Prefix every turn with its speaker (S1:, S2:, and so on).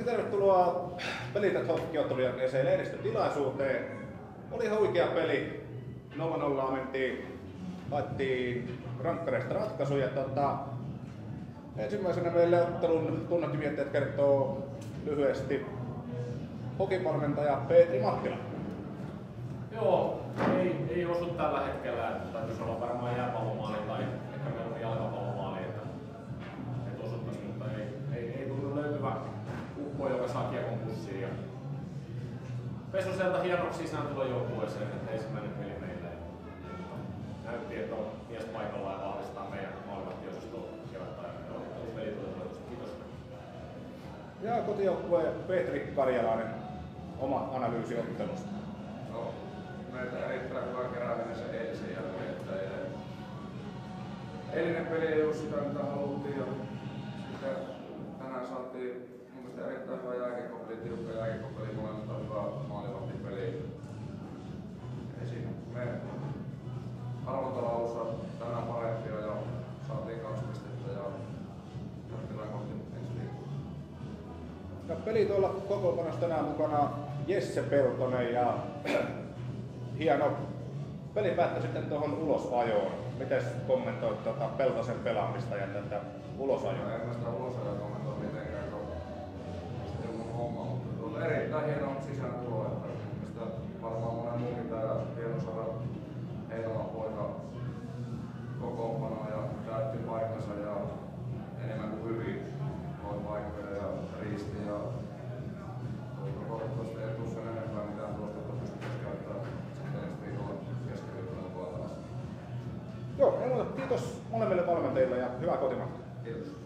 S1: Tervetuloa Pelität Hockey-ottelun jälkeiseen lehdistötilaisuuteen. Oli ihan huikea peli. 0-0 mentiin, haettiin rankkareista ratkaisuja. Ensimmäisenä meille ottelun tunnetimietteet kertoo lyhyesti hokivalmentaja Petri Mattila.
S2: Joo, ei osu tällä hetkellä. Täytyisi olla varmaan jääpallomaali tai ehkä meillä on jalkapallomaali, että osuttaisi, mutta ei tullut löytyvä ukko, joka saa kiekon pussiin. Ja Pesoselta hienoksi sisääntulo joukkueeseen, että ensimmäinen peli meille. Näytti, että on mies paikalla ja vahvistaa meidän maalivahtiosastoa kevätpäivänä. Peli tuli. Kiitos.
S1: Ja kotijoukkueen Petri Karjalainen, oma analyysi ottelusta.
S3: No, meitä erittäin hyvä kerääminen se eilisen jälkeen, että eilinen peli ei ollut sitä mitä haluttiin ja sitten tänään saatiin mun mielestä erittäin hyvä jääkiekkopeli, tiukka jääkiekkopeli, molemmilta hyvä maalivahtipeli. Ei siinä. Me arvontalaulussa tänään parempia ja saatiin 2 pistettä ja jatketaan kohti ensi viikolla.
S1: Ja peli tuolla kokoonpanossa tänään mukana Jesse Peltonen ja hieno peli päättyi sitten tuohon ulosajoon. Mites kommentoit Peltosen pelaamista ja tätä ulosajoa?
S3: En mä sitä ulosajoa kommentoi mitenkään, kun se on mun homma, mutta tuolla erittäin hieno sisääntulo, että mistä varmaan monen muunkin täällä hieno saada Heinolan poika kokoonpanoa ja täytti paikkansa ja enemmän kuin hyvin voi paikkoja ja riisti ja toivottavasti ei tule sen enempää mitään tuosta, että pystyttäisiin käyttämään sitten ensi viikolla keskiviikkona puolella.
S1: Joo, kiitos molemmille valmentajille ja hyvää kotimatkaa.
S3: Kiitos.